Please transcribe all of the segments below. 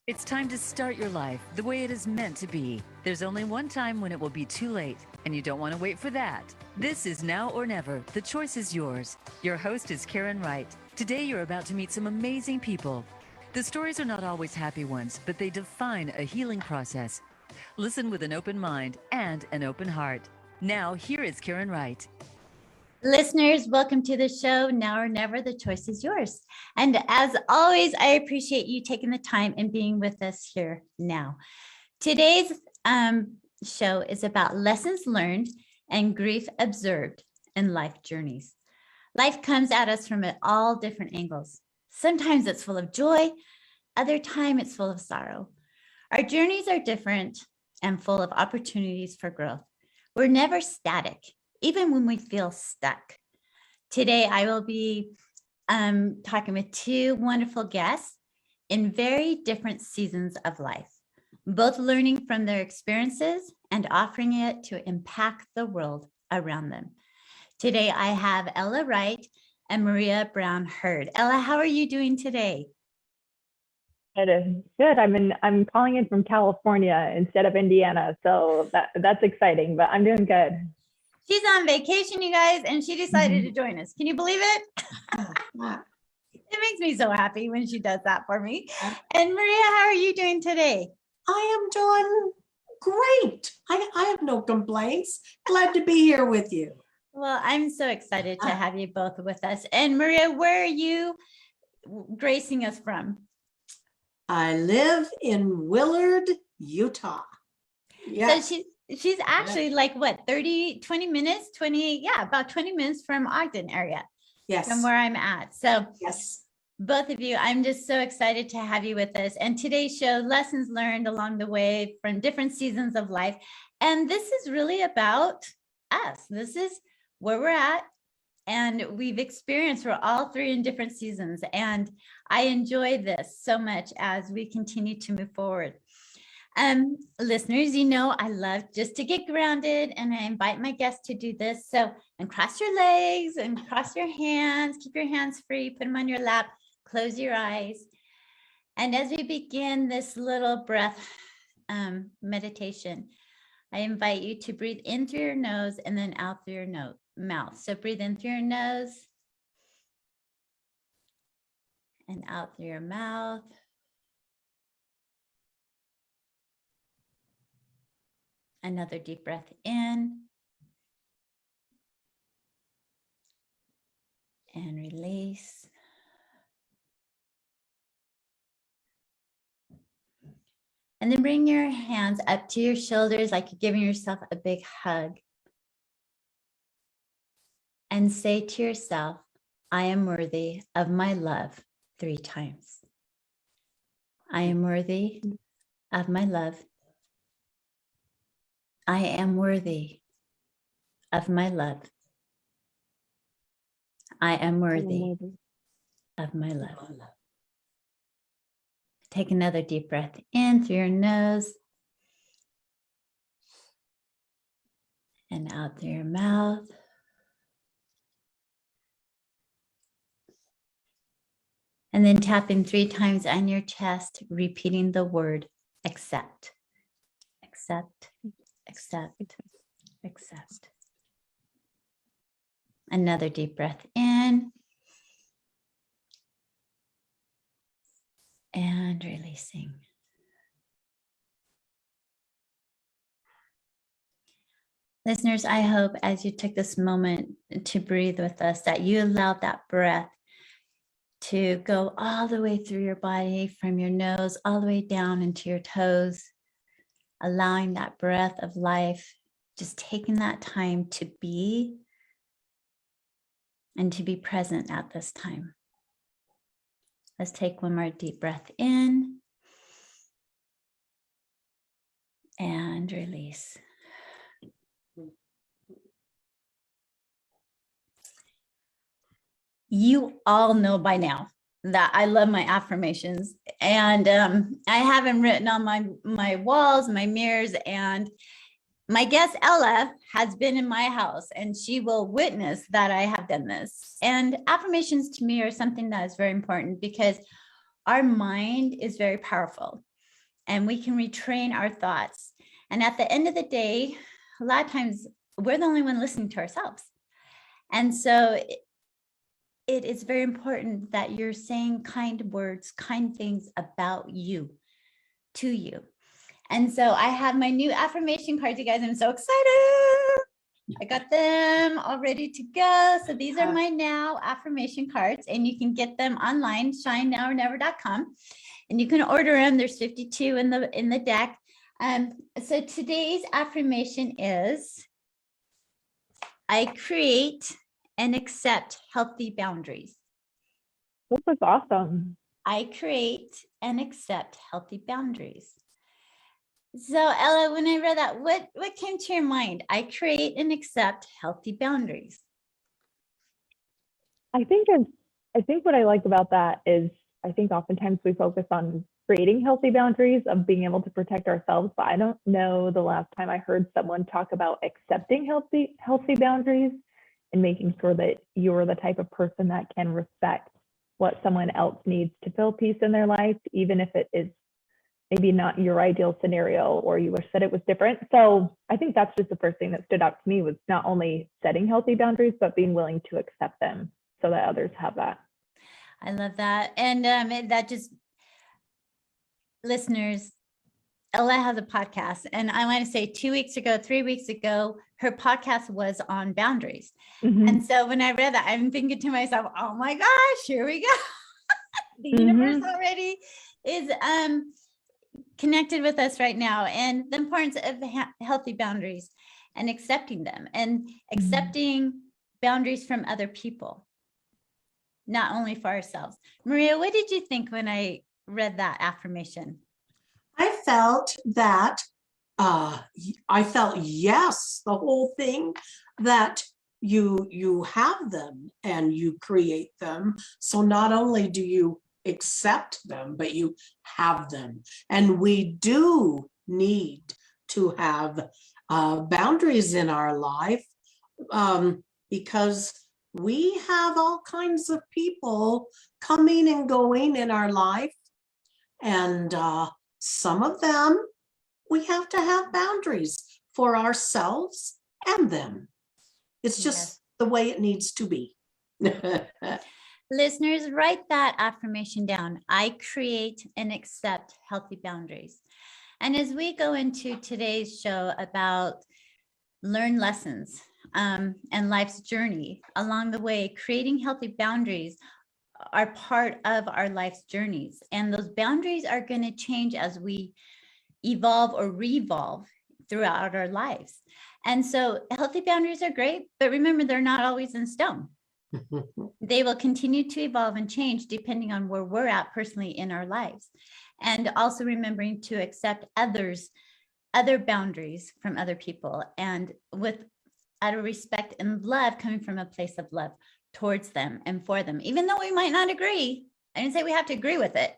It's time to start your life the way it is meant to be. There's only one time when it will be too late, and you don't want to wait for that. This is Now or Never. The choice is yours. Your host is Karen Wright. Today, you're about to meet some amazing people. The stories are not always happy ones, but they define a healing process. Listen with an open mind and an open heart. Now, here is Karen Wright. Listeners, welcome to the show. Now or Never, the choice is yours. And as always, I appreciate you taking the time and being with us here now. Today's show is about lessons learned and grief observed in life journeys. Life comes at us from all different angles. Sometimes it's full of joy, other time it's full of sorrow. Our journeys are different and full of opportunities for growth. We're never static, even when we feel stuck. Today, I will be talking with two wonderful guests in very different seasons of life, both learning from their experiences and offering it to impact the world around them. Today, I have Ella Wright and Maria Brown Hurd. Ella, how are you doing today? Good. I'm calling in from California instead of Indiana, so that's exciting. But I'm doing good. She's on vacation, you guys, and she decided to join us. Can you believe it? It makes me so happy when she does that for me. And Maria, how are you doing today? I am doing great. I have no complaints. Glad to be here with you. Well, I'm so excited to have you both with us. And Maria, where are you gracing us from? I live in Willard, Utah. Yeah. So she's actually like what, 20 minutes, about 20 minutes from Ogden area. Yes. From where I'm at. So yes, both of you, I'm just so excited to have you with us. And today's show, lessons learned along the way from different seasons of life. And this is really about us. This is where we're at. And we've experienced, we're all three in different seasons. And I enjoy this so much as we continue to move forward. Listeners, you know, I love just to get grounded, and I invite my guests to do this. So, and cross your legs and cross your hands, keep your hands free, put them on your lap, close your eyes. And as we begin this little breath meditation, I invite you to breathe in through your nose and then out through your mouth. So breathe in through your nose and out through your mouth. Another deep breath in and release. And then bring your hands up to your shoulders like you're giving yourself a big hug. And say to yourself, I am worthy of my love 3 times. I am worthy of my love. I am worthy of my love. I am worthy of my love. Take another deep breath in through your nose and out through your mouth. And then tapping 3 times on your chest, repeating the word accept. Accept. Accept, accept. Another deep breath in and releasing. Listeners, I hope as you took this moment to breathe with us that you allowed that breath to go all the way through your body, from your nose all the way down into your toes. Allowing that breath of life, just taking that time to be and to be present at this time. Let's take one more deep breath in and release. You all know by now that I love my affirmations, and I have them written on my walls, my mirrors, and my guest Ella has been in my house and she will witness that I have done this. And affirmations to me are something that is very important because our mind is very powerful. and we can retrain our thoughts. And at the end of the day, a lot of times we're the only one listening to ourselves. And so it is very important that you're saying kind words, kind things about you, to you. And so I have my new affirmation cards, you guys. I'm so excited. I got them all ready to go. So these are my now affirmation cards, and you can get them online, shinenowornever.com. And you can order them. There's 52 in the deck. So today's affirmation is, I create and accept healthy boundaries. This was awesome. I create and accept healthy boundaries. So Ella, when I read that, what came to your mind? I create and accept healthy boundaries. I think what I like about that is, I think oftentimes we focus on creating healthy boundaries, of being able to protect ourselves, but I don't know the last time I heard someone talk about accepting healthy boundaries and making sure that you're the type of person that can respect what someone else needs to feel peace in their life, even if it is maybe not your ideal scenario, or you wish that it was different. So I think that's just the first thing that stood out to me, was not only setting healthy boundaries, but being willing to accept them so that others have that. I love that. And that just, listeners, Ella has a podcast, and I want to say 2 weeks ago, 3 weeks ago, her podcast was on boundaries. And so when I read that, I'm thinking to myself, oh my gosh, here we go. The universe already is connected with us right now, and the importance of healthy boundaries and accepting them, and accepting boundaries from other people, not only for ourselves. Maria, what did you think when I read that affirmation? I felt that, yes, the whole thing, that you have them and you create them. So not only do you accept them, but you have them. And we do need to have boundaries in our life, because we have all kinds of people coming and going in our life. And some of them, we have to have boundaries for ourselves and them. It's just the way it needs to be. Listeners, write that affirmation down. I create and accept healthy boundaries. And as we go into today's show about learn lessons and life's journey along the way, creating healthy boundaries are part of our life's journeys. And those boundaries are going to change as we evolve or revolve throughout our lives. And so healthy boundaries are great, but remember, they're not always in stone. They will continue to evolve and change depending on where we're at personally in our lives. And also remembering to accept other boundaries from other people, and out of respect and love, coming from a place of love towards them and for them, even though we might not agree. I didn't say we have to agree with it,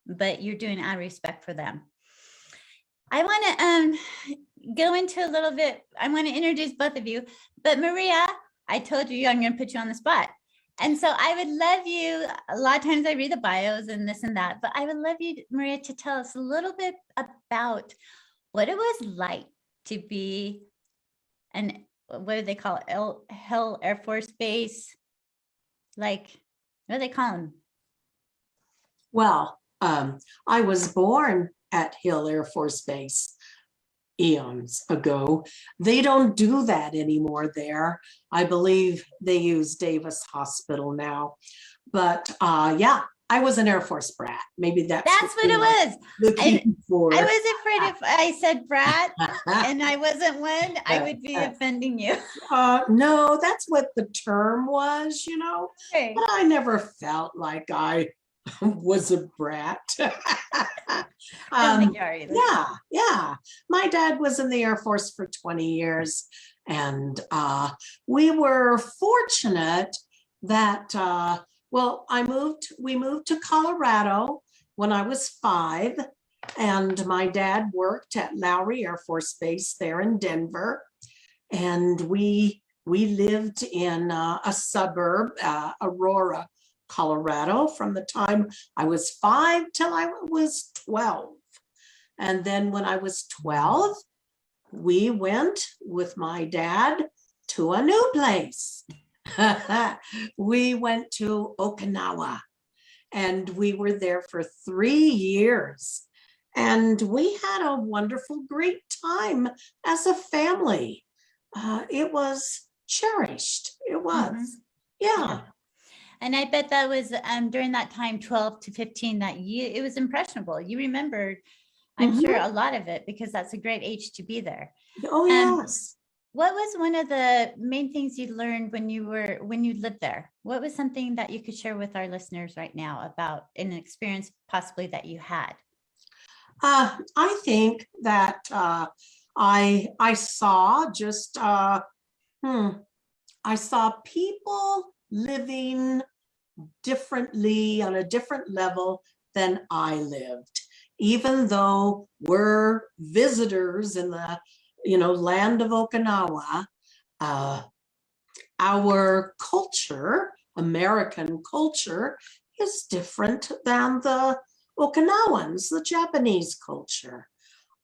but you're doing it out of respect for them. I want to go into a little bit. I want to introduce both of you, but Maria, I told you I'm going to put you on the spot. And so I would love you, a lot of times I read the bios and this and that, but I would love you, Maria, to tell us a little bit about what it was like to be what do they call it? Hill Air Force Base? Like, what do they call them? Well, I was born at Hill Air Force Base eons ago. They don't do that anymore there. I believe they use Davis Hospital now. But yeah, I was an Air Force brat. Maybe that's what it was. Looking for. I was afraid if I said brat and I wasn't one, I would be offending you. No, that's what the term was, you know. Okay. But I never felt like I was a brat. I don't think you are either. Yeah. My dad was in the Air Force for 20 years, and we were fortunate that we moved to Colorado when I was 5, and my dad worked at Lowry Air Force Base there in Denver, and we lived in a suburb, Aurora, Colorado, from the time I was 5 till I was 12. And then when I was 12, we went with my dad to a new place. We went to Okinawa, and we were there for 3 years. And we had a wonderful, great time as a family. It was cherished. It was. Mhm. Yeah. And I bet that was during that time, 12 to 15, that it was impressionable. You remembered, I'm sure, a lot of it, because that's a great age to be there. Oh, yes. What was one of the main things you learned when you lived there? What was something that you could share with our listeners right now about an experience possibly that you had? I think that I saw just I saw people living differently on a different level than I lived, even though we're visitors in the land of Okinawa. Our culture, American culture, is different than the Okinawans, the Japanese culture.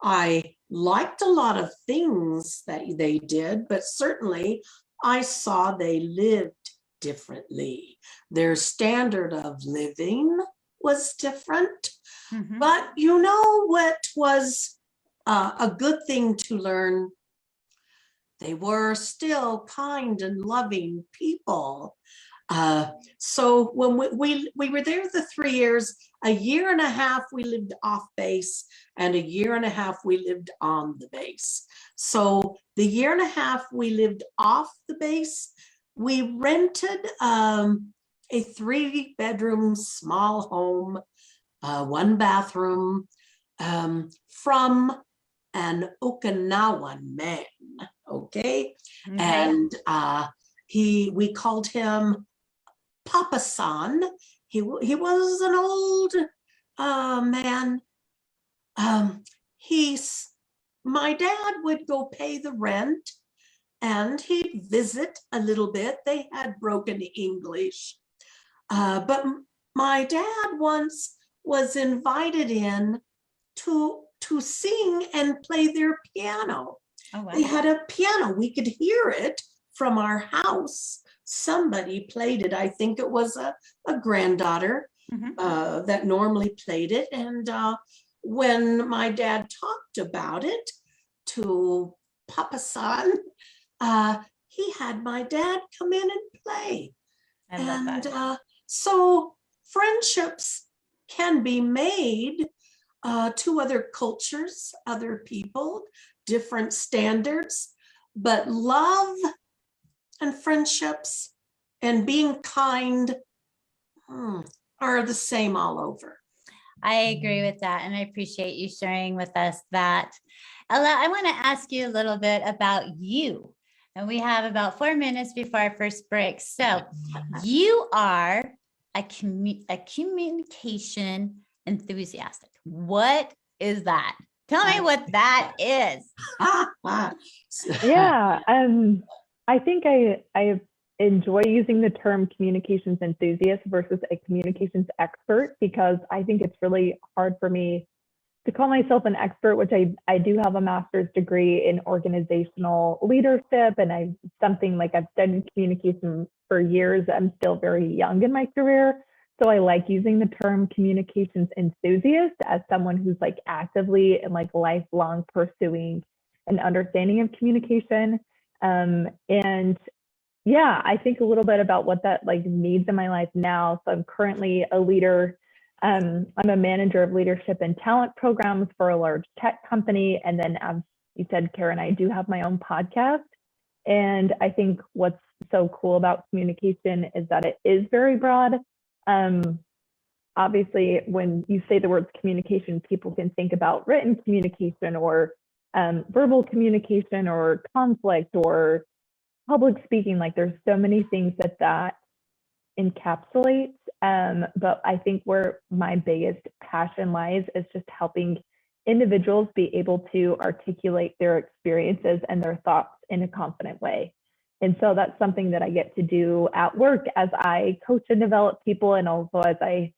I liked a lot of things that they did, but certainly I saw they lived differently. Their standard of living was different. Mhm. But you know what was a good thing to learn? They were still kind and loving people. So when we were there the 3 years, a year and a half we lived off base, and a year and a half we lived on the base. So the year and a half we lived off the base, we rented a 3-bedroom small home, 1 bathroom, from an Okinawan man. Okay. And we called him Papa San. He was an old man. My dad would go pay the rent, and he'd visit a little bit. They had broken English, but my dad once was invited in to sing and play their piano. Oh, wow. They had a piano. We could hear it from our house. Somebody played it. I think it was a granddaughter that normally played it. And when my dad talked about it to Papa San, he had my dad come in and play. I love that. So friendships can be made to other cultures, other people, different standards, but love and friendships and being kind are the same all over. I agree with that, and I appreciate you sharing with us that. Ella, I want to ask you a little bit about you. And we have about 4 minutes before our first break. So you are a communication enthusiastic. What is that? Tell me what that is. Yeah, I think I enjoy using the term communications enthusiast versus a communications expert, because I think it's really hard for me to call myself an expert, which I do have a master's degree in organizational leadership, and I've studied communication for years. I'm still very young in my career. So I like using the term communications enthusiast as someone who's actively and lifelong pursuing an understanding of communication. And yeah, I think a little bit about what that means in my life now. So I'm currently a leader. I'm a manager of leadership and talent programs for a large tech company. And then, as you said, Karen, I do have my own podcast. And I think what's so cool about communication is that it is very broad. Obviously, when you say the words communication, people can think about written communication or verbal communication or conflict or public speaking. There's so many things that encapsulates. But I think where my biggest passion lies is just helping individuals be able to articulate their experiences and their thoughts in a confident way. And so that's something that I get to do at work as I coach and develop people, and also as I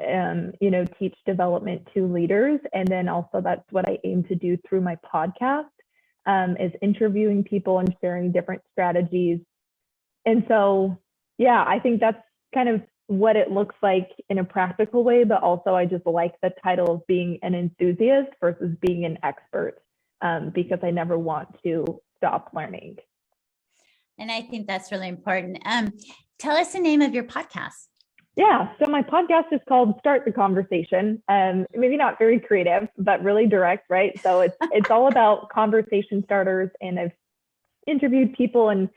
teach development to leaders. And then also that's what I aim to do through my podcast, is interviewing people and sharing different strategies. And so, yeah, I think that's kind of what it looks like in a practical way, but also I just like the title of being an enthusiast versus being an expert, because I never want to stop learning. And I think that's really important. Tell us the name of your podcast. Yeah, so my podcast is called Start the Conversation. Maybe not very creative, but really direct, right? So it's all about conversation starters, and I've interviewed people, and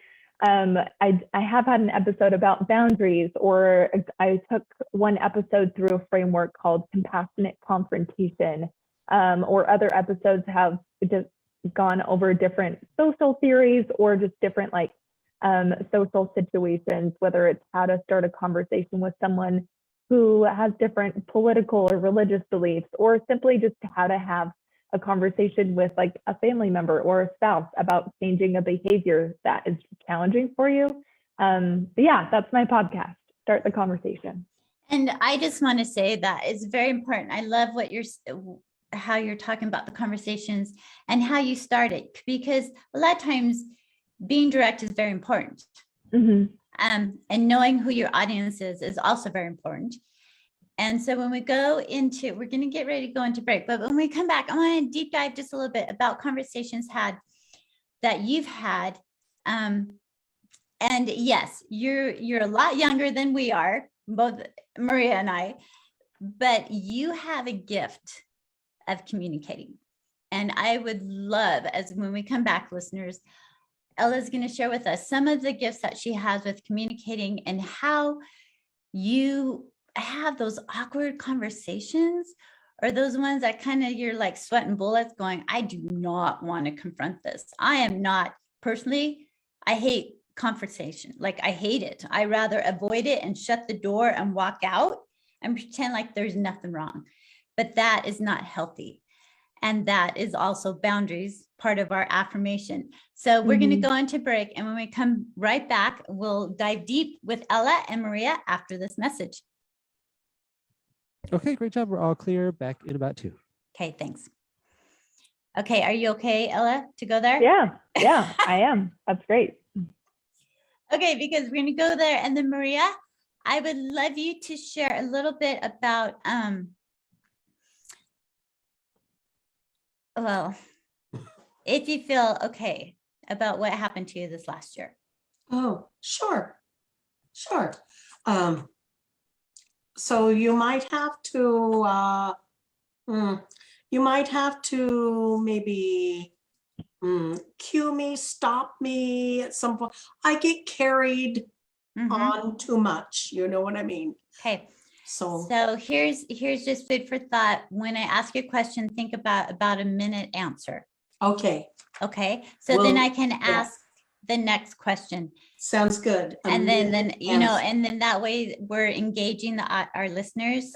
I have had an episode about boundaries, or I took one episode through a framework called compassionate confrontation, or other episodes have just gone over different social theories or just different social situations, whether it's how to start a conversation with someone who has different political or religious beliefs, or simply just how to have a conversation with like a family member or a spouse about changing a behavior that is challenging for you. But yeah, that's my podcast, Start the Conversation. And I just want to say that it's very important. I love how you're talking about the conversations and how you started, because a lot of times being direct is very important. Mm-hmm. And knowing who your audience is also very important. And so when we we're going to get ready to go into break, but when we come back, I want to deep dive just a little bit about conversations that you've had. And yes, you're a lot younger than we are, both Maria and I, but you have a gift of communicating. And I would love, as when we come back, listeners, Ella's going to share with us some of the gifts that she has with communicating and how you have those awkward conversations, or those ones that kind of you're like sweating bullets going, I do not want to confront this. I am not personally, I hate conversation. Like I hate it. I rather avoid it and shut the door and walk out and pretend like there's nothing wrong. But that is not healthy. And that is also boundaries, part of our affirmation. So we're going to go into break. And when we come right back, we'll dive deep with Ella and Maria after this message. Okay, great job. We're all clear. Back in about 2. Okay, thanks. Okay, are you okay, Ella, to go there? Yeah, I am. That's great. Okay, because we're going to go there. And then Maria, I would love you to share a little bit about, if you feel okay about what happened to you this last year. Oh, sure. So you might have to maybe cue me, stop me at some point. I get carried on too much. You know what I mean? Okay. So here's just food for thought. When I ask you a question, think about a minute answer. Okay. So then I can ask the next question. Sounds good. And then and then that way we're engaging our listeners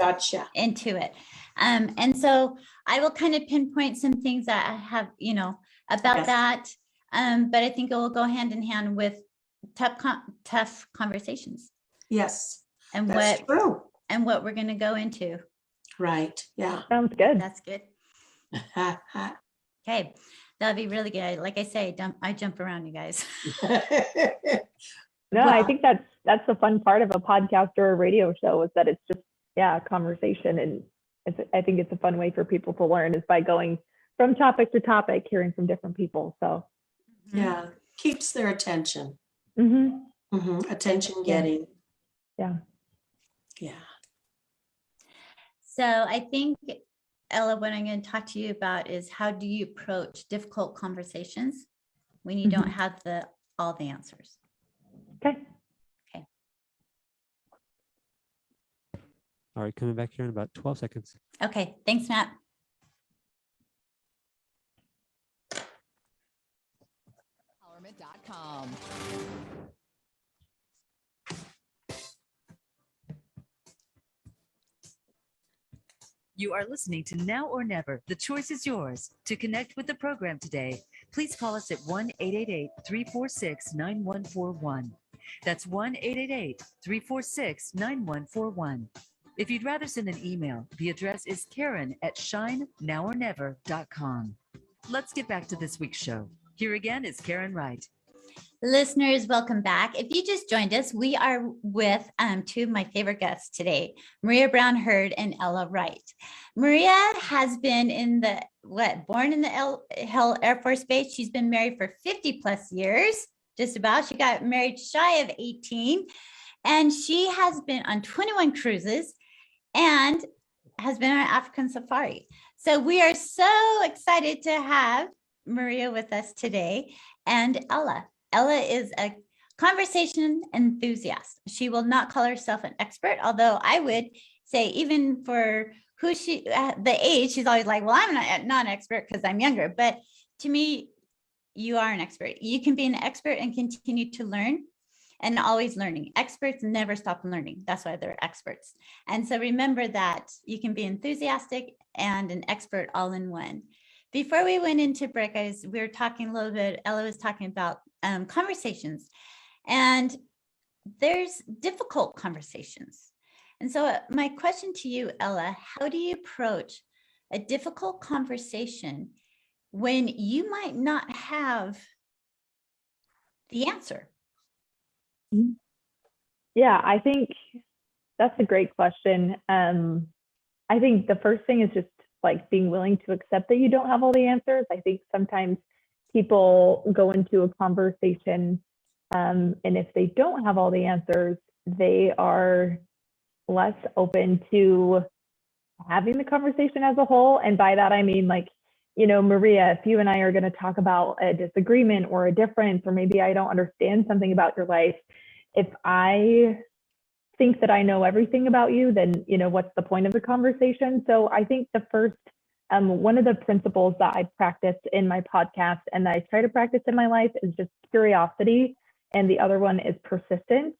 into it. And so I will kind of pinpoint some things that I have, about that. But I think it will go hand in hand with tough conversations. Yes. And that's true. And what we're going to go into. Right. Yeah. Sounds good. That's good. Okay. That'll be really good. Like I say, I jump around, you guys. No, I think that's the fun part of a podcast or a radio show, is that it's just, a conversation. And I think it's a fun way for people to learn, is by going from topic to topic, hearing from different people. So yeah, keeps their attention. Attention getting. Yeah. So I think, Ella, what I'm going to talk to you about is, how do you approach difficult conversations when you don't have all the answers? Okay. All right, coming back here in about 12 seconds. Okay, thanks, Matt. Empowerment.com. You are listening to Now or Never. The choice is yours. To connect with the program today, please call us at 1-888-346-9141. That's 1-888-346-9141. If you'd rather send an email, the address is Karen@shinenowornever.com. Let's get back to this week's show. Here again is Karen Wright. Listeners, welcome back. If you just joined us, we are with two of my favorite guests today, Maria Brown Hurd and Ella Wright. Maria has been born in the Hill Air Force Base. She's been married for 50 plus years, just about. She got married shy of 18, and she has been on 21 cruises and has been on an African safari. So we are so excited to have Maria with us today, and Ella. Ella is a conversation enthusiast. She will not call herself an expert, although I would say even for who the age, she's always like, well, I'm not an expert because I'm younger. But to me, you are an expert. You can be an expert and continue to learn and always learning. Experts never stop learning. That's why they're experts. And so remember that you can be enthusiastic and an expert all in one. Before we went into break, we were talking a little bit, Ella was talking about conversations, and there's difficult conversations. And so my question to you, Ella, how do you approach a difficult conversation when you might not have the answer? Yeah, I think that's a great question. I think the first thing is just like being willing to accept that you don't have all the answers. I think sometimes people go into a conversation and if they don't have all the answers, they are less open to having the conversation as a whole. And by that, I mean, like, you know, Maria, if you and I are going to talk about a disagreement or a difference, or maybe I don't understand something about your life, if I think that I know everything about you, then, you know, what's the point of the conversation? So I think the first, one of the principles that I practice in my podcast and that I try to practice in my life is just curiosity. And the other one is persistence.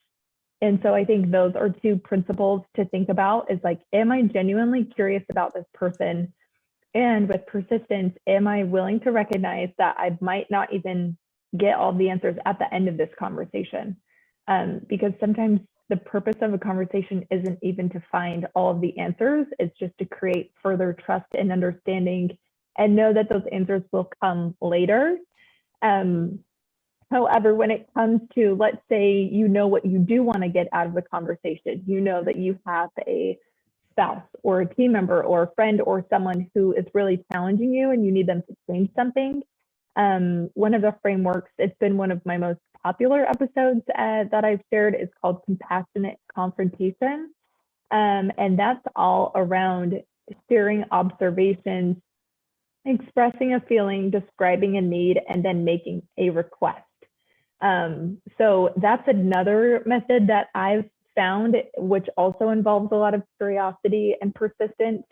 And so I think those are two principles to think about is like, am I genuinely curious about this person? And with persistence, am I willing to recognize that I might not even get all the answers at the end of this conversation? Because sometimes the purpose of a conversation isn't even to find all of the answers. It's just to create further trust and understanding and know that those answers will come later. However, when it comes to, let's say, you know what you do want to get out of the conversation, you know that you have a spouse or a team member or a friend or someone who is really challenging you and you need them to change something. One of the frameworks, it's been one of my most popular episodes that I've shared, is called Compassionate Confrontation. And that's all around sharing observations, expressing a feeling, describing a need, and then making a request. So that's another method that I've found, which also involves a lot of curiosity and persistence.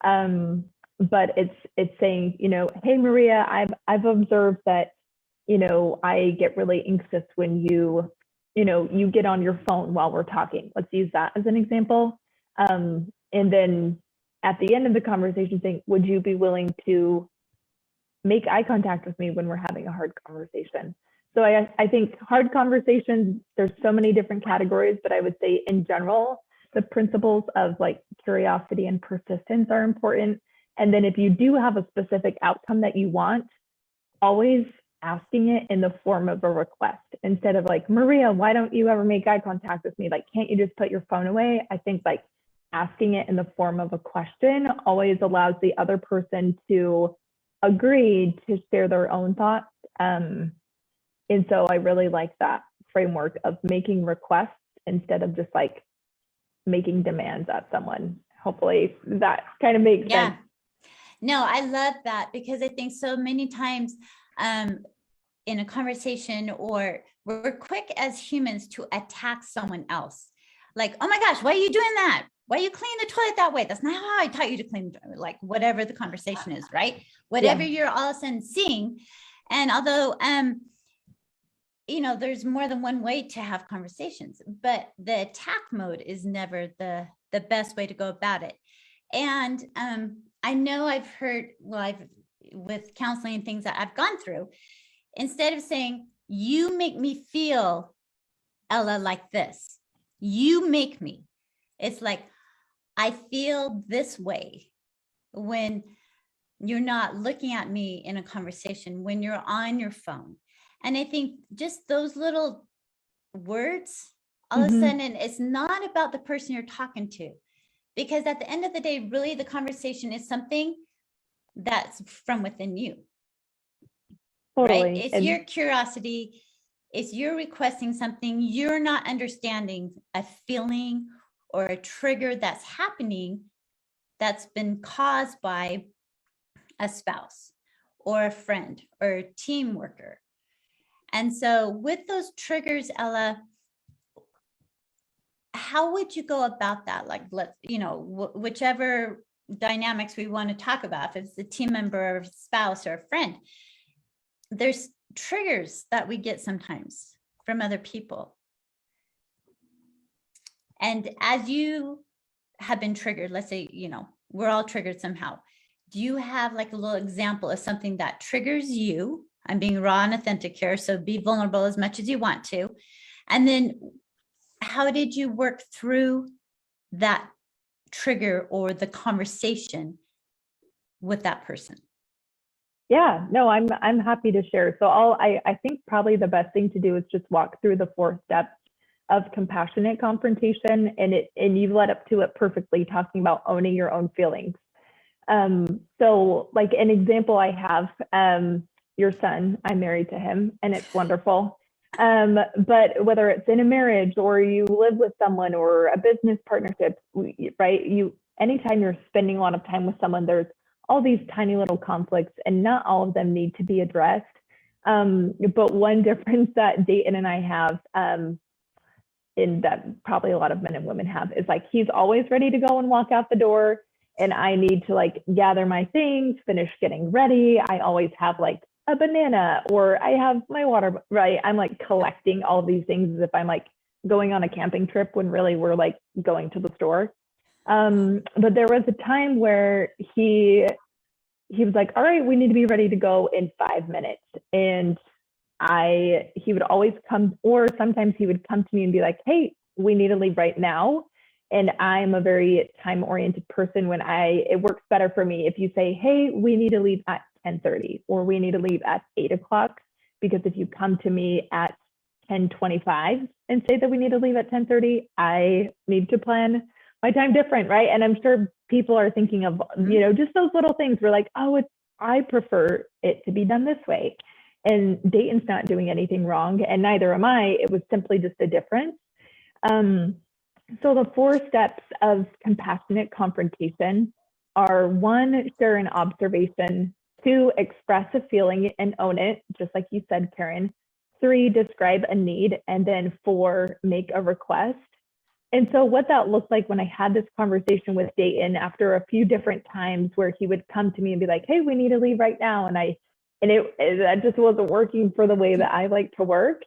But it's saying, you know, hey, Maria, I've observed that, you know, I get really anxious when you get on your phone while we're talking. Let's use that as an example. And then at the end of the conversation, saying, would you be willing to make eye contact with me when we're having a hard conversation? So I think hard conversations, there's so many different categories, but I would say in general, the principles of like curiosity and persistence are important. And then if you do have a specific outcome that you want, always asking it in the form of a request instead of like, Maria, why don't you ever make eye contact with me? Like, can't you just put your phone away? I think like asking it in the form of a question always allows the other person to agree to share their own thoughts. And so I really like that framework of making requests instead of just like making demands at someone. Hopefully that kind of makes sense. No, I love that because I think so many times in a conversation, or we're quick as humans to attack someone else. Like, oh my gosh, why are you doing that? Why are you cleaning the toilet that way? That's not how I taught you to clean, like whatever the conversation is, right? Whatever you're all of a sudden seeing. And although, you know, there's more than one way to have conversations, but the attack mode is never the best way to go about it. And I know I've heard, with counseling and things that I've gone through, instead of saying, you make me feel, Ella, like this, you make me, it's like, I feel this way when you're not looking at me in a conversation, when you're on your phone. And I think just those little words, all of a sudden, it's not about the person you're talking to. Because at the end of the day, really the conversation is something that's from within you. Totally. Right? It's your curiosity. It's you're requesting something. You're not understanding a feeling or a trigger that's happening that's been caused by a spouse or a friend or a team worker. And so with those triggers, Ella, how would you go about that? Like, whichever dynamics we want to talk about, if it's a team member or spouse or a friend, there's triggers that we get sometimes from other people. And as you have been triggered, let's say, we're all triggered somehow. Do you have like a little example of something that triggers you? I'm being raw and authentic here, so be vulnerable as much as you want to. And then how did you work through that trigger or the conversation with that person? Yeah, no, I'm happy to share. So I think probably the best thing to do is just walk through the 4 steps of compassionate confrontation, and you've led up to it perfectly, talking about owning your own feelings. So like an example I have, your son, I'm married to him and it's wonderful. But whether it's in a marriage or you live with someone or a business partnership, right? Anytime you're spending a lot of time with someone, there's all these tiny little conflicts and not all of them need to be addressed. But one difference that Dayton and I have, in that probably a lot of men and women have, is like, he's always ready to go and walk out the door. And I need to like gather my things, finish getting ready. I always have like a banana, or I have my water, right? I'm like collecting all of these things as if I'm like going on a camping trip when really we're like going to the store. But there was a time where he was like, all right, we need to be ready to go in 5 minutes. And he would always come, or sometimes he would come to me and be like, hey, we need to leave right now. And I'm a very time-oriented person. It works better for me if you say, hey, we need to leave at 10:30 or we need to leave at 8 o'clock. Because if you come to me at 10:25 and say that we need to leave at 10:30, I need to plan my time different, right? And I'm sure people are thinking of, just those little things. We're like, oh, I prefer it to be done this way. And Dayton's not doing anything wrong, and neither am I. It was simply just a difference. So the 4 steps of compassionate confrontation are: 1, share an observation; 2, express a feeling and own it, just like you said, Karen; 3, describe a need; and then 4, make a request. And so what that looked like when I had this conversation with Dayton after a few different times where he would come to me and be like, hey, we need to leave right now. And that just wasn't working for the way that I like to work.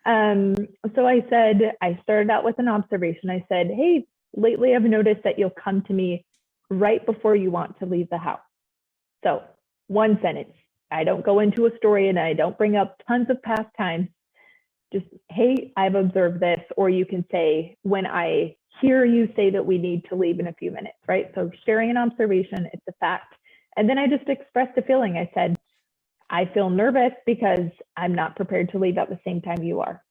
So I started out with an observation. I said, hey, lately I've noticed that you'll come to me right before you want to leave the house. So 1 sentence. I don't go into a story and I don't bring up tons of past times. Just, hey, I've observed this. Or you can say, when I hear you say that we need to leave in a few minutes, right? So sharing an observation, it's a fact. And then I just expressed a feeling. I said, I feel nervous because I'm not prepared to leave at the same time you are.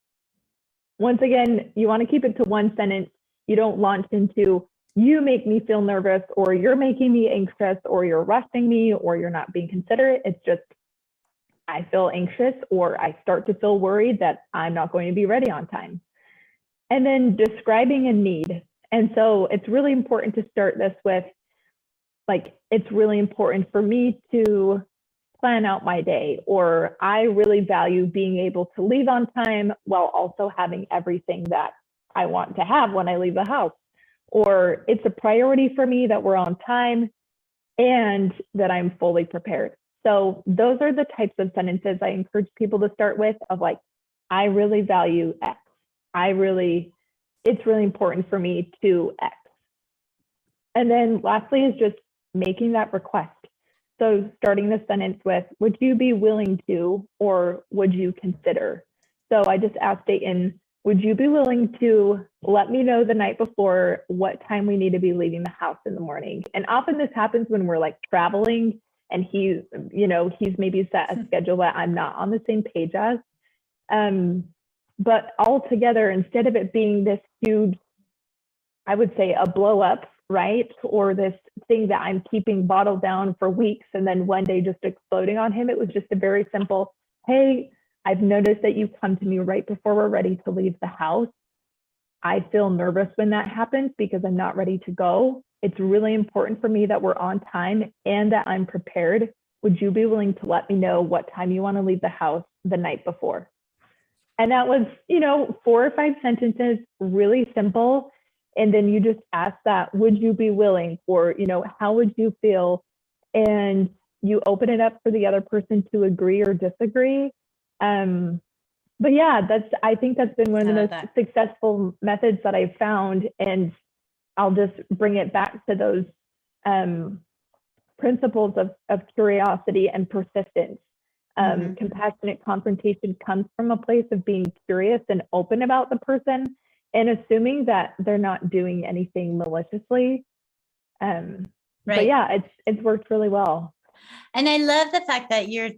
Once again, you want to keep it to 1 sentence. You don't launch into, you make me feel nervous, or you're making me anxious, or you're rushing me, or you're not being considerate. It's just, I feel anxious, or I start to feel worried that I'm not going to be ready on time. And then describing a need. And so it's really important to start this with, like, it's really important for me to plan out my day, or I really value being able to leave on time while also having everything that I want to have when I leave the house. Or it's a priority for me that we're on time and that I'm fully prepared. So those are the types of sentences I encourage people to start with, of like, I really value X. It's really important for me to X. And then lastly is just making that request. So starting the sentence with, would you be willing to, or would you consider? So I just asked Dayton, would you be willing to let me know the night before what time we need to be leaving the house in the morning? And often this happens when we're like traveling and he's maybe set a schedule that I'm not on the same page as. But altogether, instead of it being this huge, I would say a blow up, right? Or this thing that I'm keeping bottled down for weeks and then one day just exploding on him, it was just a very simple, hey, I've noticed that you come to me right before we're ready to leave the house. I feel nervous when that happens because I'm not ready to go. It's really important for me that we're on time and that I'm prepared. Would you be willing to let me know what time you want to leave the house the night before? And that was, 4 or 5 sentences, really simple. And then you just ask that, would you be willing, or, how would you feel? And you open it up for the other person to agree or disagree. But yeah, I think that's been one of the most successful methods that I've found. And I'll just bring it back to those principles of curiosity and persistence. Compassionate confrontation comes from a place of being curious and open about the person and assuming that they're not doing anything maliciously. Right. But yeah, it's worked really well. And I love the fact that you're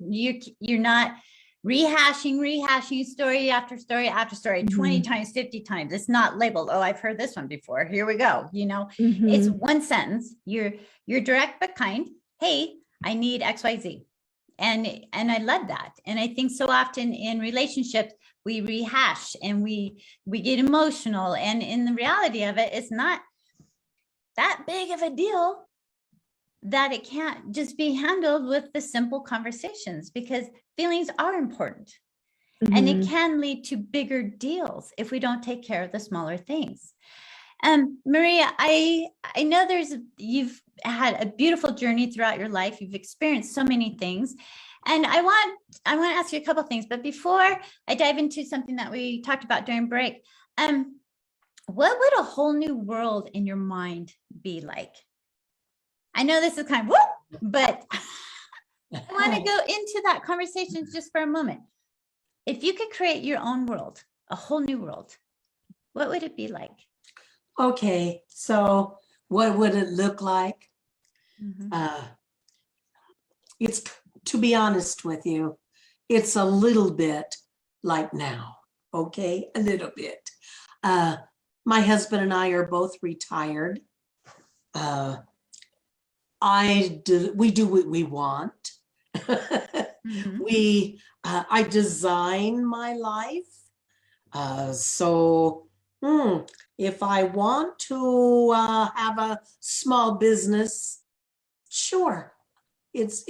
not rehashing story after story after story 20 times, 50 times. It's not labeled, oh, I've heard this one before. Here we go. It's one sentence. You're direct but kind. Hey, I need XYZ. And I love that. And I think so often in relationships, we rehash and we get emotional. And in the reality of it, it's not that big of a deal that it can't just be handled with the simple conversations, because feelings are important. And it can lead to bigger deals if we don't take care of the smaller things. Maria, I know you've had a beautiful journey throughout your life. You've experienced so many things. And I want to ask you a couple of things, but before I dive into something that we talked about during break, what would a whole new world in your mind be like? I know this is kind of whoop, but I want to go into that conversation just for a moment. If you could create your own world, a whole new world, what would it be like? Okay, so what would it look like? It's, to be honest with you, it's a little bit like now, okay? A little bit. My husband and I are both retired. We do what we want. I design my life. So if I want to have a small business, sure. If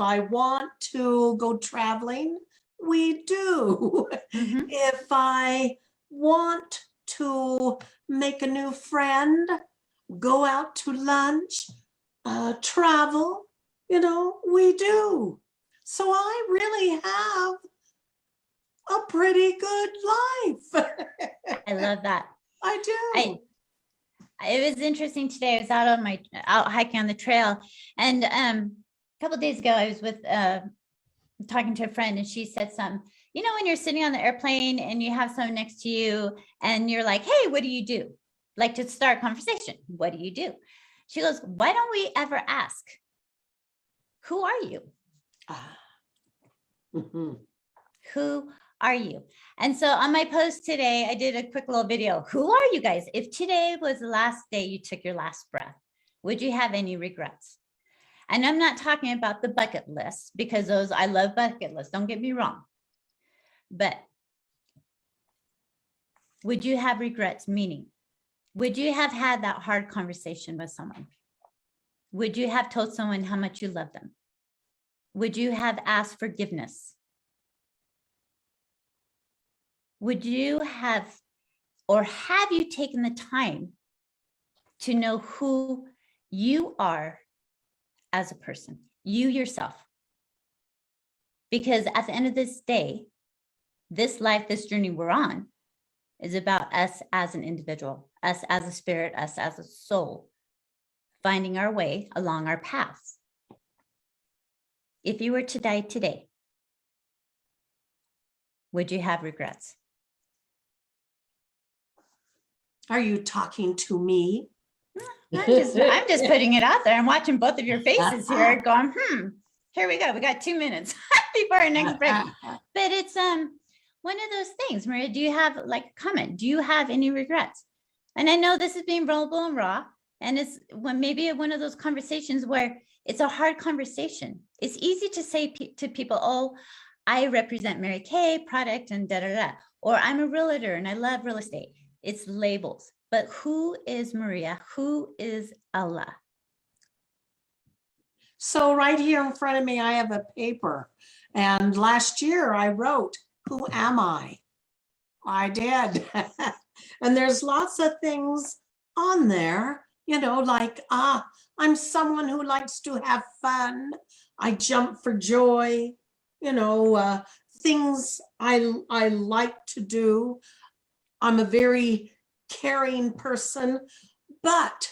I want to go traveling, we do. If I want to make a new friend, go out to lunch, travel, we do. So I really have a pretty good life. I love that. I do. It was interesting today. I was out hiking on the trail, and a couple of days ago, I was with talking to a friend, and she said something. When you're sitting on the airplane and you have someone next to you, and you're like, "Hey, what do you do?" Like to start a conversation. What do you do? She goes, "Why don't we ever ask, who are you?" Who are you? And so on my post today, I did a quick little video. Who are you guys? If today was the last day you took your last breath, would you have any regrets? And I'm not talking about the bucket list, because I love bucket lists. Don't get me wrong. But would you have regrets? Meaning, would you have had that hard conversation with someone? Would you have told someone how much you love them? Would you have asked forgiveness? Would you have, or have you taken the time to know who you are as a person, you yourself? Because at the end of this day, this life, this journey we're on is about us as an individual, us as a spirit, us as a soul, finding our way along our paths. If you were to die today, would you have regrets? Are you talking to me? I'm just putting it out there. I'm watching both of your faces here going, here we go. We got 2 minutes before our next break. But it's one of those things. Maria, do you have like a comment? Do you have any regrets? And I know this is being vulnerable and raw, and it's maybe one of those conversations where it's a hard conversation. It's easy to say to people, oh, I represent Mary Kay product and da da da, or I'm a realtor and I love real estate. It's labels. But who is Maria? Who is Ella? So right here in front of me, I have a paper. And last year I wrote, who am I? I did. And there's lots of things on there, like, I'm someone who likes to have fun. I jump for joy, things I like to do. I'm a very caring person, but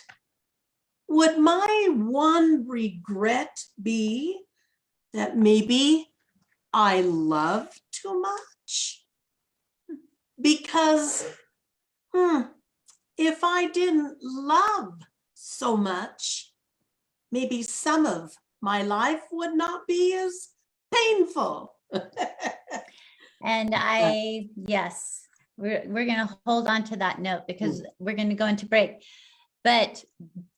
would my one regret be that maybe I love too much? Because if I didn't love so much, maybe some of my life would not be as painful. And yes, we're going to hold on to that note because we're going to go into break. But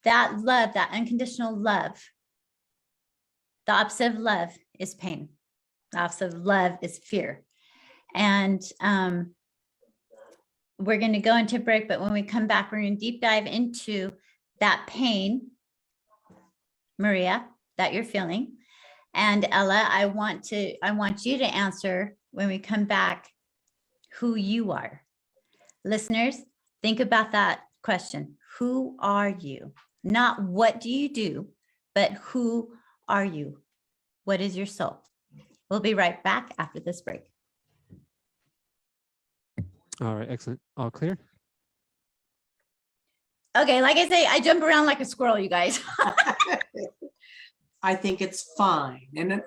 that love, that unconditional love, the opposite of love is pain. The opposite of love is fear. And we're going to go into break, but when we come back, we're going to deep dive into that pain, Maria, that you're feeling. And Ella, I want you to answer when we come back who you are. Listeners, think about that question. Who are you? Not what do you do, but who are you? What is your soul? We'll be right back after this break. All right, excellent. All clear? Okay, like I say, I jump around like a squirrel, you guys. I think it's fine, and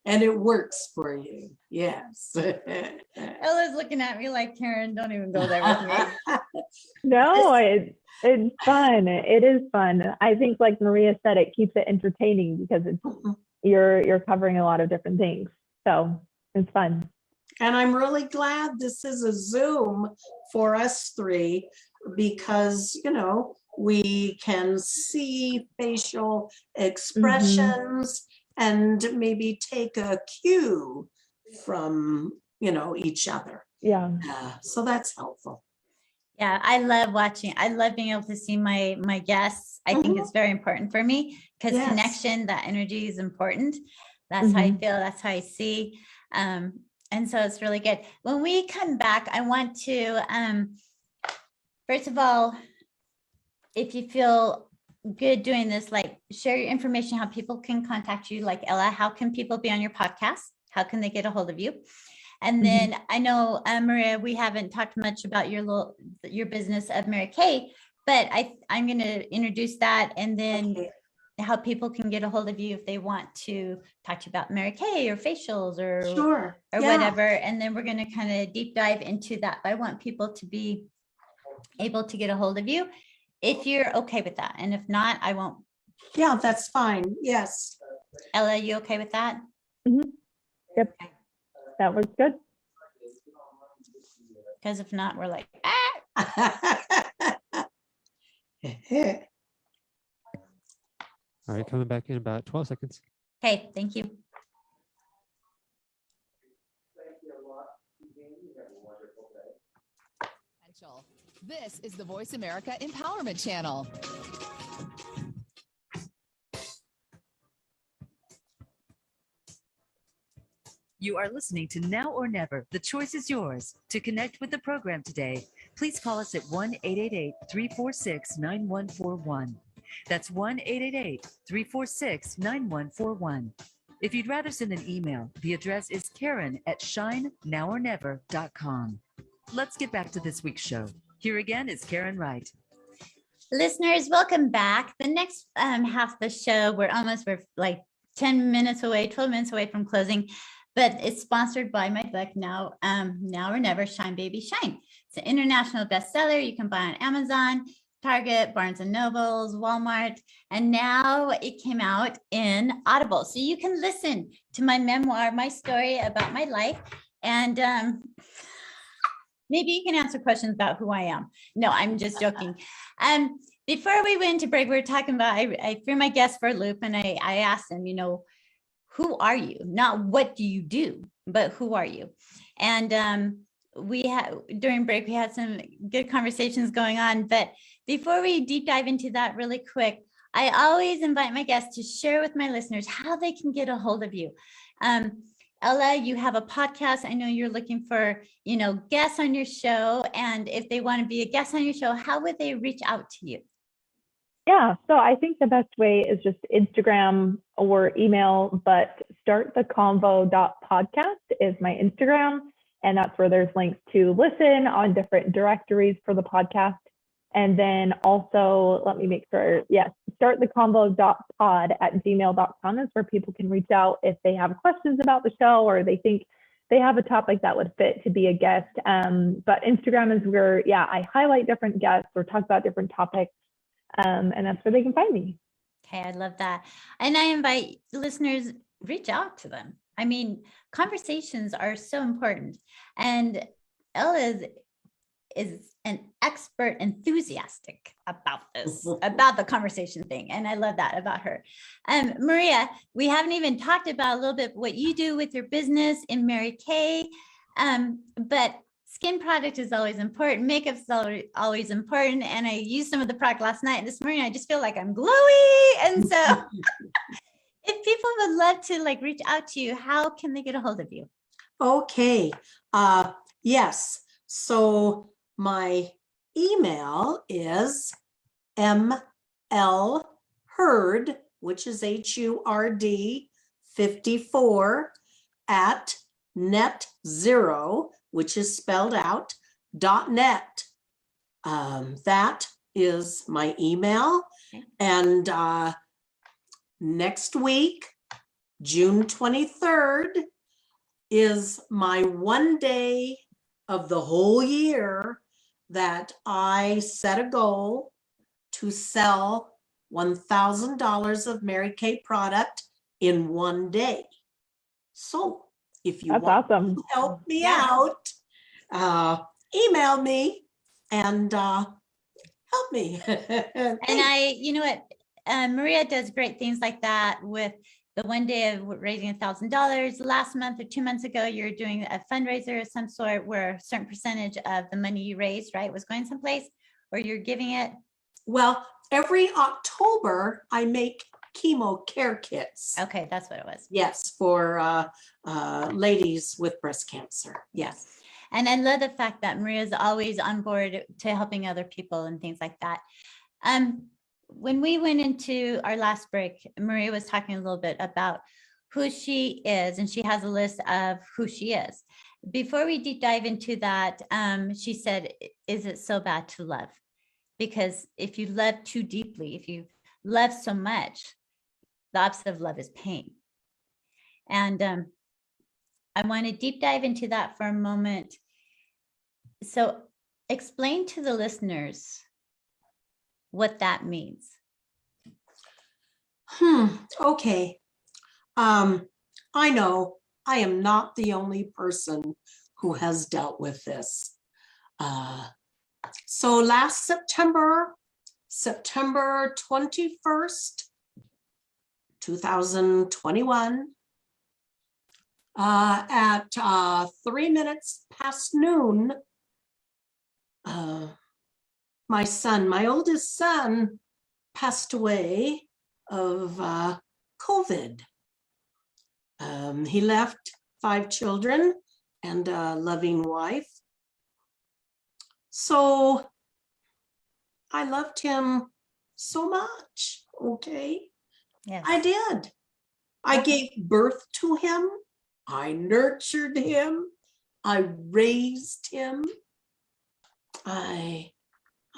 it works for you. Yes. Ella's looking at me like, Karen, don't even go there with me. No, it's fun. It is fun. I think, like Maria said, it keeps it entertaining because you're covering a lot of different things. So it's fun. And I'm really glad this is a Zoom for us three because, we can see facial expressions and maybe take a cue from, each other. Yeah. So that's helpful. Yeah, I love watching. I love being able to see my guests. I think it's very important for me because connection, that energy is important. That's how I feel. That's how I see. And so it's really good. When we come back, I want to, first of all, if you feel good doing this, like share your information, how people can contact you, like Ella, how can people be on your podcast? How can they get a hold of you? And then I know, Maria, we haven't talked much about your business of Mary Kay, but I'm going to introduce that and then how people can get a hold of you if they want to talk to you about Mary Kay or facials or whatever. And then we're going to kind of deep dive into that. But I want people to be able to get a hold of you if you're okay with that. And if not, I won't. Yeah, that's fine. Yes. Ella, you okay with that? Yep. That was good. Because if not, we're like, All right, coming back in about 12 seconds. Okay, thank you. This is the Voice America Empowerment Channel. You are listening to Now or Never. The choice is yours. To connect with the program today, please call us at 1-888-346-9141. That's 1-888-346-9141. If you'd rather send an email, the address is Karen@shinenowornever.com. Let's get back to this week's show. Here again is Karen Wright. Listeners, welcome back. The next half of the show, we're like 10 minutes away, 12 minutes away from closing, but it's sponsored by my book, Now or Never, Shine Baby Shine. It's an international bestseller. You can buy on Amazon, Target, Barnes and Nobles, Walmart, and now it came out in Audible. So you can listen to my memoir, my story about my life, and maybe you can answer questions about who I am. No, I'm just joking. Before we went to break, we were talking about, I threw my guest for a loop and I asked them, who are you? Not what do you do, but who are you? And during break, we had some good conversations going on. But before we deep dive into that really quick, I always invite my guests to share with my listeners how they can get a hold of you. Ella, you have a podcast. I know you're looking for, guests on your show. And if they want to be a guest on your show, how would they reach out to you? Yeah, so I think the best way is just Instagram or email, but starttheconvo.podcast is my Instagram. And that's where there's links to listen on different directories for the podcast. And then also, let me make sure, yes, starttheconvo.pod@gmail.com is where people can reach out if they have questions about the show or they think they have a topic that would fit to be a guest. But Instagram is where, I highlight different guests or talk about different topics. And that's where they can find me. Okay, I love that. And I invite listeners, reach out to them. I mean, conversations are so important. And Ella is an expert enthusiastic about this, about the conversation thing. And I love that about her. Maria, we haven't even talked about a little bit what you do with your business in Mary Kay. But skin product is always important. Makeup is always important. And I used some of the product last night. And this morning, I just feel like I'm glowy. And so if people would love to reach out to you, how can they get a hold of you? Okay. Yes. So my email is mlhurd, which is HURD 54 at netzero, which is spelled out, .net. That is my email. Okay. And next week, June 23rd, is my one day of the whole year that I set a goal to sell $1,000 of Mary Kay product in one day. So if you want to help me out, email me and help me. And you know what, Maria does great things like that with the one day of raising $1,000. Last month or 2 months ago, you're doing a fundraiser of some sort where a certain percentage of the money you raised, right, was going someplace, or you're giving it? Well, every October, I make chemo care kits. Okay, that's what it was. Yes, for ladies with breast cancer. Yes. And I love the fact that Maria's always on board to helping other people and things like that. When we went into our last break, Maria was talking a little bit about who she is, and she has a list of who she is. Before we deep dive into that, she said, is it so bad to love? Because if you love too deeply, if you love so much, the opposite of love is pain. And I want to deep dive into that for a moment. So explain to the listeners what that means. Okay. I know I am not the only person who has dealt with this. So last September 21st, 2021, at 3 minutes past noon, my oldest son passed away of COVID. He left 5 children and a loving wife. So I loved him so much, okay? Yes. I did. I gave birth to him. I nurtured him. I raised him.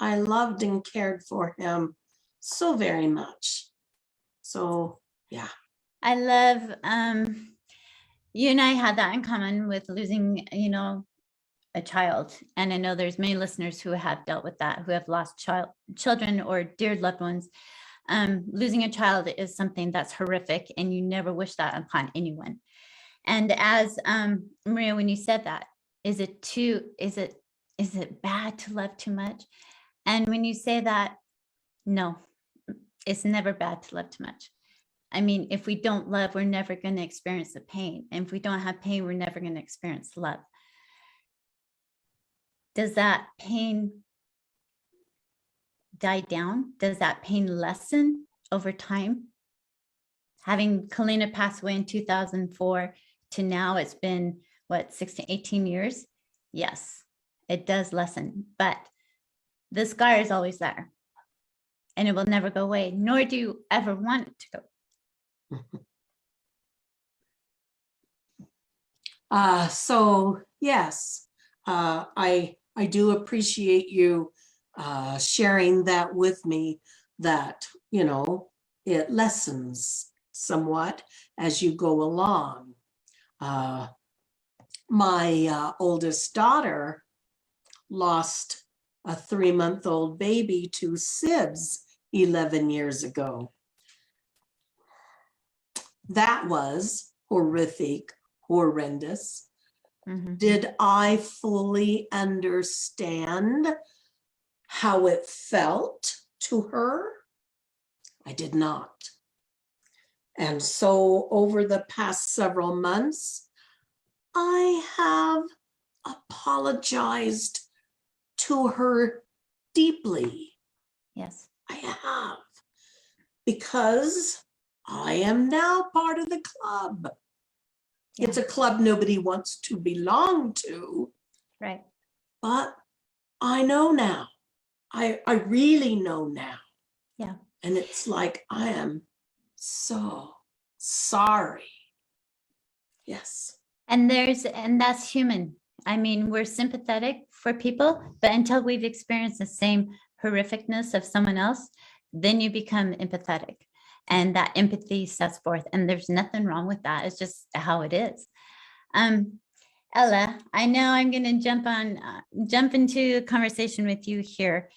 I loved and cared for him so very much. So, yeah. I love, you and I had that in common with losing, a child. And I know there's many listeners who have dealt with that, who have lost children or dear loved ones. Losing a child is something that's horrific, and you never wish that upon anyone. And as Maria, when you said that, is it bad to love too much? And when you say that, no, it's never bad to love too much. I mean, if we don't love, we're never going to experience the pain. And if we don't have pain, we're never going to experience love. Does that pain die down? Does that pain lessen over time? Having Kalina pass away in 2004 to now, it's been, 16, 18 years? Yes, it does lessen, but the scar is always there and it will never go away, nor do you ever want it to go. So yes, I do appreciate you sharing that with me, that, it lessens somewhat as you go along. My oldest daughter lost a 3-month-old baby to SIDS 11 years ago. That was horrific, horrendous. Mm-hmm. Did I fully understand how it felt to her? I did not. And so over the past several months, I have apologized to her deeply. Yes. I have, because I am now part of the club. Yeah. It's a club nobody wants to belong to. Right. But I know now. I really know now. Yeah. And it's like, I am so sorry. Yes. And that's human. I mean, we're sympathetic for people, but until we've experienced the same horrificness of someone else, then you become empathetic. And that empathy sets forth. And there's nothing wrong with that. It's just how it is. Ella, I know I'm going to jump into a conversation with you here.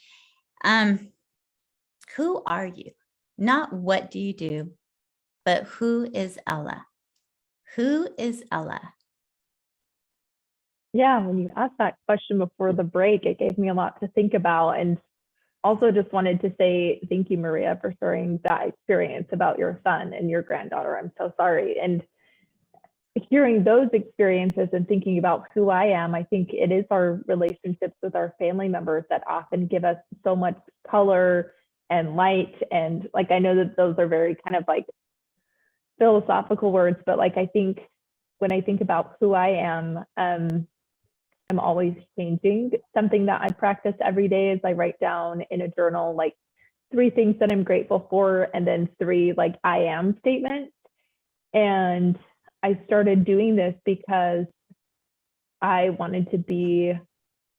Who are you? Not what do you do, but who is Ella? Who is Ella? Yeah, when you asked that question before the break, it gave me a lot to think about. And also just wanted to say thank you, Maria, for sharing that experience about your son and your granddaughter. I'm so sorry. And hearing those experiences and thinking about who I am, I think it is our relationships with our family members that often give us so much color and light. And like, I know that those are very kind of like philosophical words, but like, I think when I think about who I am, I'm always changing. Something that I practice every day is I write down in a journal like 3 things that I'm grateful for, and then 3 like I am statements. And I started doing this because I wanted to be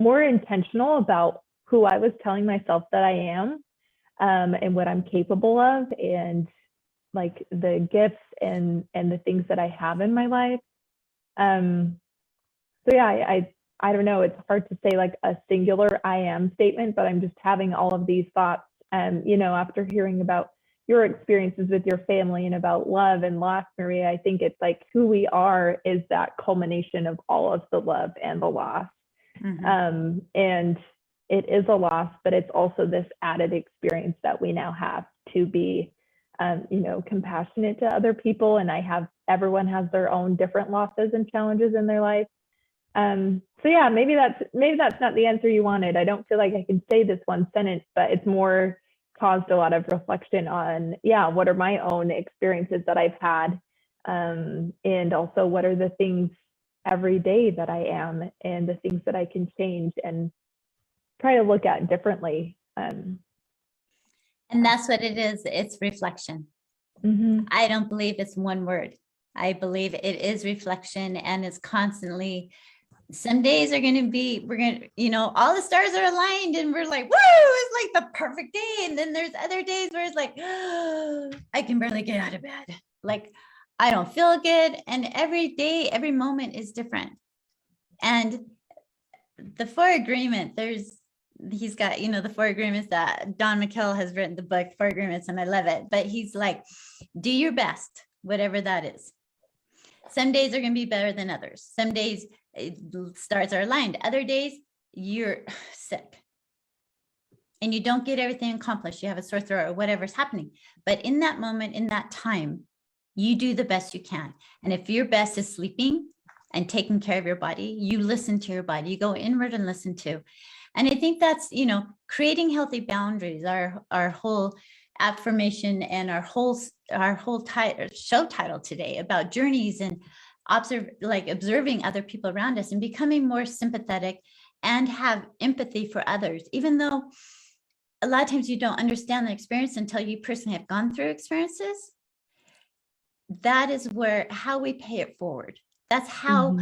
more intentional about who I was telling myself that I am, and what I'm capable of, and like the gifts and the things that I have in my life. So yeah, I don't know, it's hard to say like a singular I am statement, but I'm just having all of these thoughts. After hearing about your experiences with your family and about love and loss, Maria, I think it's like who we are is that culmination of all of the love and the loss. Mm-hmm. And it is a loss, but it's also this added experience that we now have to be, compassionate to other people. And everyone has their own different losses and challenges in their life. So yeah, maybe that's not the answer you wanted. I don't feel like I can say this one sentence, but it's more caused a lot of reflection on, what are my own experiences that I've had, and also what are the things every day that I am, and the things that I can change and try to look at differently. And that's what it is. It's reflection. Mm-hmm. I don't believe it's one word. I believe it is reflection, and it's constantly. Some days are going to be, all the stars are aligned and we're like, woo, it's like the perfect day. And then there's other days where it's like, oh, I can barely get out of bed. Like, I don't feel good. And every day, every moment is different. And the four agreement, he's got, the four agreements that Don McKell has written the book, Four Agreements, and I love it. But he's like, do your best, whatever that is. Some days are going to be better than others. Some days stars are aligned. Other days you're sick and you don't get everything accomplished. You have a sore throat or whatever's happening. But in that moment, in that time, you do the best you can. And if your best is sleeping and taking care of your body, you listen to your body, you go inward and listen to. And I think that's, creating healthy boundaries, our whole affirmation and our whole show title today about journeys and observing other people around us and becoming more sympathetic and have empathy for others, even though a lot of times you don't understand the experience until you personally have gone through experiences. That is how we pay it forward. That's how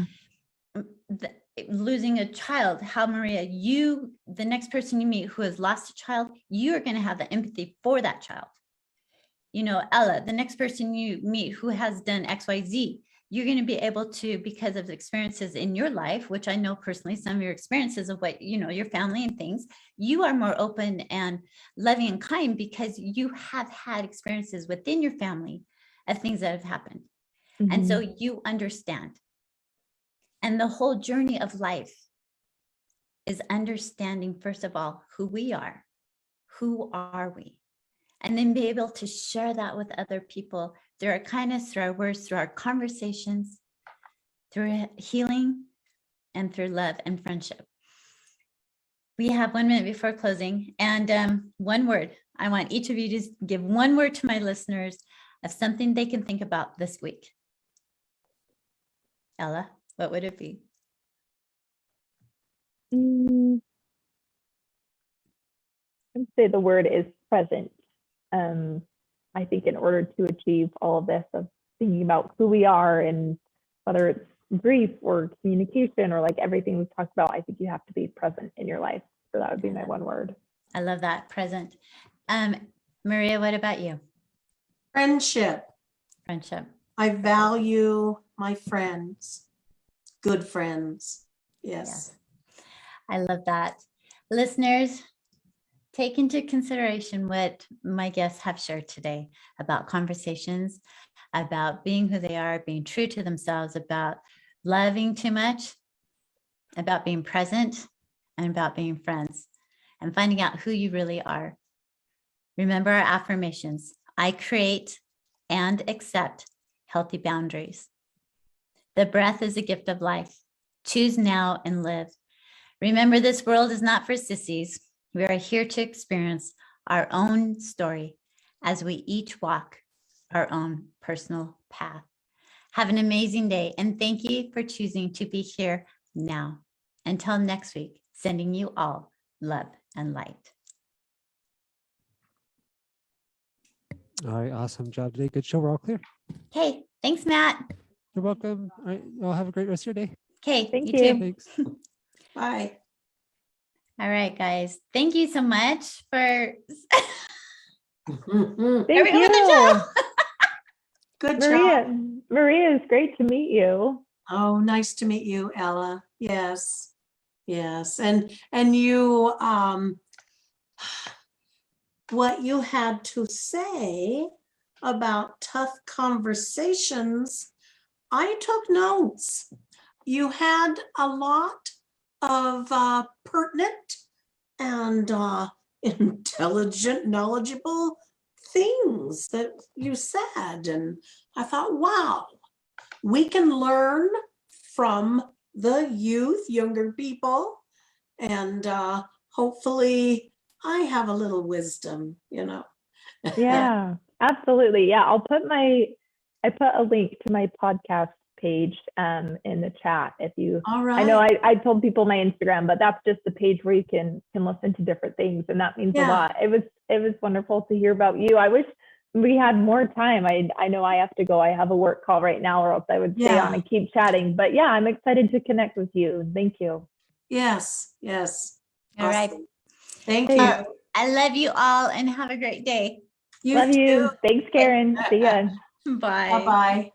losing a child, how Maria, the next person you meet who has lost a child, you are going to have the empathy for that child. Ella, the next person you meet who has done XYZ, you're going to be able to, because of the experiences in your life, which I know personally, some of your experiences of what, your family and things, you are more open and loving and kind because you have had experiences within your family of things that have happened. And so you understand. And the whole journey of life is understanding, first of all, who we are. Who are we? And then be able to share that with other people through our kindness, through our words, through our conversations, through healing, and through love and friendship. We have 1 minute before closing, and one word. I want each of you to give one word to my listeners of something they can think about this week. Ella, what would it be? I'd say the word is present. I think in order to achieve all of this of thinking about who we are and whether it's grief or communication or like everything we've talked about, I think you have to be present in your life. So that would be my one word. I love that, present. Maria, what about you? Friendship. Friendship. I value my friends, good friends. Yes. I love that. Listeners, take into consideration what my guests have shared today about conversations, about being who they are, being true to themselves, about loving too much, about being present, and about being friends, and finding out who you really are. Remember our affirmations. I create and accept healthy boundaries. The breath is a gift of life. Choose now and live. Remember, this world is not for sissies. We are here to experience our own story as we each walk our own personal path. Have an amazing day, and thank you for choosing to be here now. Until next week, sending you all love and light. All right, awesome job today. Good show. We're all clear. Okay, thanks, Matt. You're welcome. All right, y'all have a great rest of your day. Okay, Thank you you. too. Thanks. Bye. All right, guys. Thank you so much for Thank everyone you. with the show. Good job. Maria, it's great to meet you. Oh, nice to meet you, Ella. Yes. Yes. And you, what you had to say about tough conversations, I took notes. You had a lot of pertinent and intelligent, knowledgeable things that you said. And I thought, wow, we can learn from the youth, younger people, and hopefully I have a little wisdom, Yeah, absolutely. Yeah, I put a link to my podcast page in the chat if you. All right. I know I told people my Instagram, but that's just the page where you can listen to different things, and that means a lot. It was wonderful to hear about you. I wish we had more time. I know I have to go. I have a work call right now, or else I would stay on and keep chatting. But yeah, I'm excited to connect with you. Thank you. Yes. All right. Awesome. Thank you. I love you all and have a great day. Love you. Thanks, Karen. See ya. Bye. Bye-bye.